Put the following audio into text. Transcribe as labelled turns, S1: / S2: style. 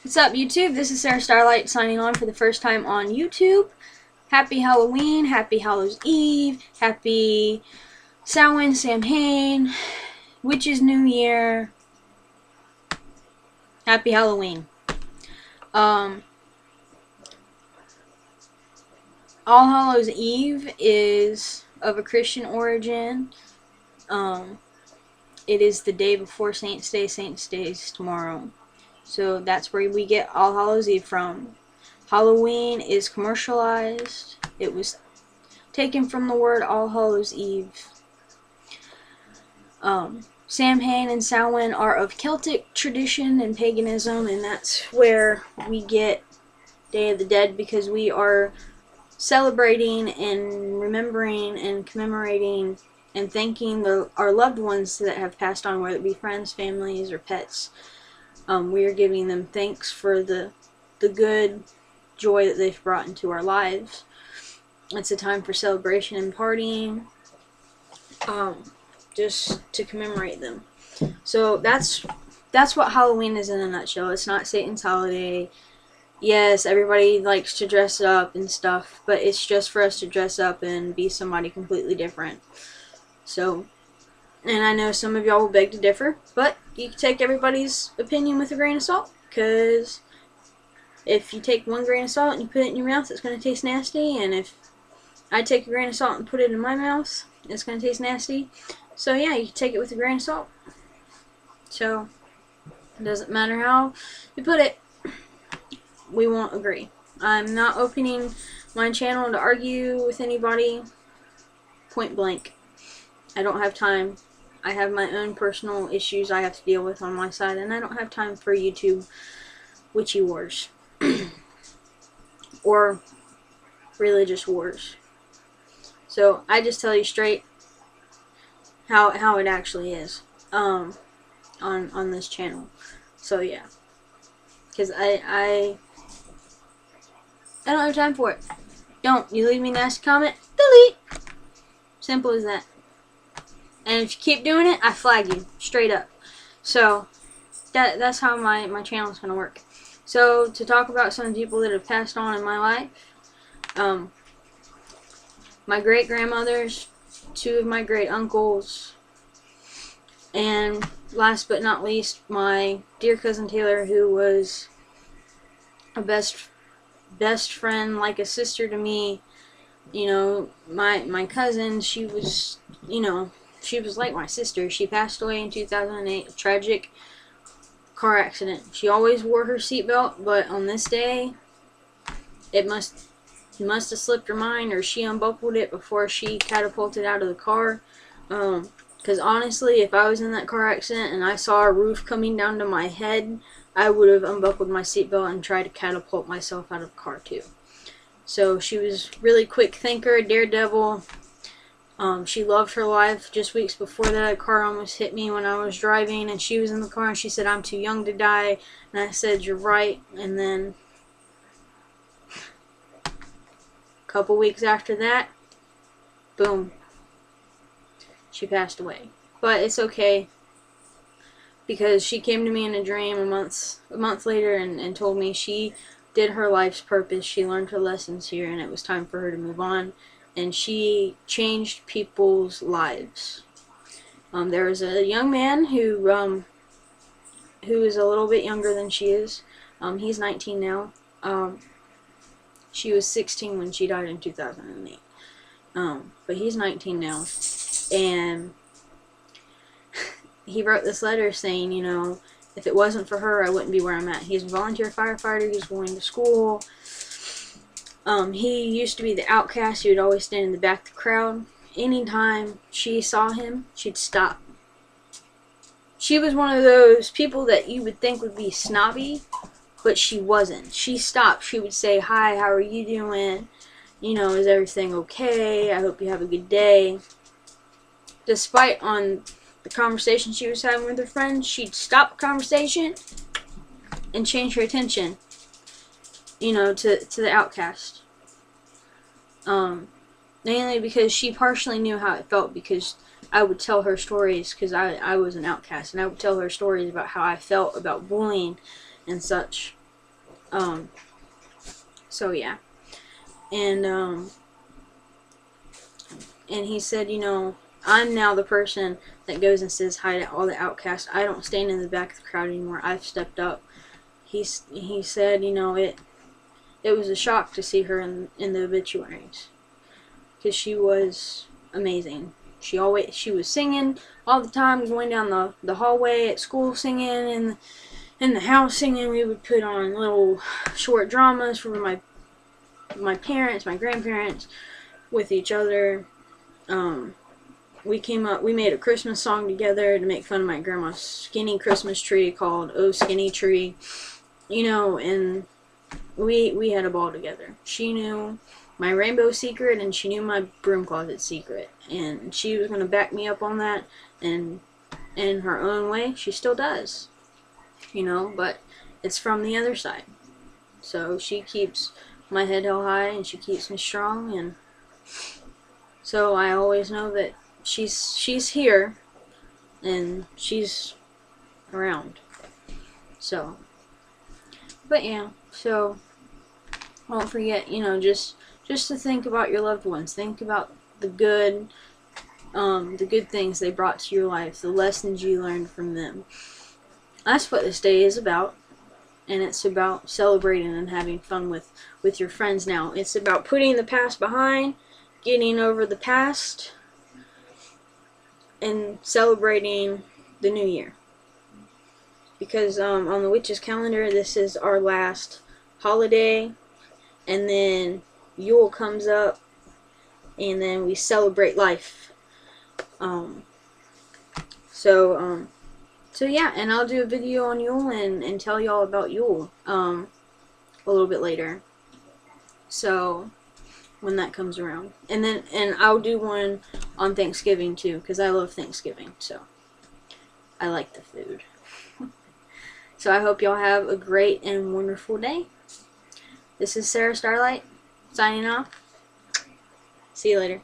S1: What's up, YouTube? This is Starlight signing on for the first time on YouTube. Happy Halloween, happy Hallows Eve, happy Samhain, Samhain, Witches New Year, happy Halloween. All Hallows Eve is of a Christian origin. It is the day before Saints' Day. Saints' Day is tomorrow. So that's where we get All Hallows Eve from. Halloween is commercialized. It was taken from the word All Hallows Eve. Samhain and Samhain are of Celtic tradition and paganism, and that's where we get Day of the Dead, because we are celebrating and remembering and commemorating and thanking our loved ones that have passed on, whether it be friends, families, or pets. We are giving them thanks for the good joy that they've brought into our lives. It's a time for celebration and partying, just to commemorate them. So that's what Halloween is in a nutshell. It's not Satan's holiday. Yes, everybody likes to dress up and stuff, but it's just for us to dress up and be somebody completely different. So, and I know some of y'all will beg to differ, but you can take everybody's opinion with a grain of salt, because if you take one grain of salt and you put it in your mouth, it's going to taste nasty, and if I take a grain of salt and put it in my mouth, it's going to taste nasty. So yeah, you can take it with a grain of salt. So, it doesn't matter how you put it, we won't agree. I'm not opening my channel to argue with anybody, point blank. I don't have time. I have my own personal issues I have to deal with on my side, and I don't have time for YouTube witchy wars or religious wars. So I just tell you straight how it actually is on this channel. So yeah, because I don't have time for it. Don't you leave me a nasty comment? Delete. Simple as that. And if you keep doing it, I flag you straight up. So that's how my channel is going to work. So to talk about some people that have passed on in my life, my great grandmothers, two of my great uncles, and last but not least, my dear cousin Taylor, who was a best friend, like a sister to me. You know, my cousin, she was, she was like my sister. She passed away in 2008, a tragic car accident. She always wore her seatbelt, but on this day, it must have slipped her mind, or she unbuckled it before she catapulted out of the car. Because honestly, if I was in that car accident and I saw a roof coming down to my head, I would have unbuckled my seatbelt and tried to catapult myself out of the car too. So she was really quick thinker, daredevil. She loved her life. Just weeks before that, a car almost hit me when I was driving, and she was in the car and she said, "I'm too young to die." And I said, "You're right." And then a couple weeks after that, boom, she passed away. But it's okay, because she came to me in a dream a month later and told me she did her life's purpose. She learned her lessons here, and it was time for her to move on. And she changed people's lives. There was a young man who is a little bit younger than she is. He's 19 now. She was 16 when she died in 2008. But he's 19 now. And he wrote this letter saying, if it wasn't for her, I wouldn't be where I'm at. He's a volunteer firefighter. He's going to school. He used to be the outcast. He would always stand in the back of the crowd. Anytime she saw him, she'd stop. She was one of those people that you would think would be snobby, but she wasn't. She stopped. She would say, "Hi, how are you doing? Is everything okay? I hope you have a good day." Despite on the conversation she was having with her friends, she'd stop the conversation and change her attention, to the outcast. Mainly because she partially knew how it felt, because I would tell her stories, because I was an outcast, and I would tell her stories about how I felt about bullying and such. So yeah, and he said, you know, I'm now the person that goes and says hi to all the outcasts. I don't stand in the back of the crowd anymore. I've stepped up. He said, you know, it was a shock to see her in the obituaries, because she was amazing. She was singing all the time, going down the hallway at school singing, and in the house singing. We would put on little short dramas for my parents, my grandparents, with each other. We made a Christmas song together to make fun of my grandma's skinny Christmas tree called "Oh Skinny Tree," you know, and we had a ball together. She knew my rainbow secret, and she knew my broom closet secret, and she was going to back me up on that, and in her own way, she still does, you know, but it's from the other side. So she keeps my head held high, and she keeps me strong, and so I always know that she's here, and she's around. So, but yeah, so don't forget, you know, just to think about your loved ones. Think about the good things they brought to your life, the lessons you learned from them. That's what this day is about. And it's about celebrating and having fun with your friends now. It's about putting the past behind, getting over the past, and celebrating the new year. Because on the witch's calendar, this is our last holiday, and then Yule comes up, and then we celebrate life. So yeah, and I'll do a video on Yule and tell y'all about Yule a little bit later. So when that comes around, and I'll do one on Thanksgiving too, because I love Thanksgiving. So I like the food. So I hope y'all have a great and wonderful day. This is Sarah Starlight signing off. See you later.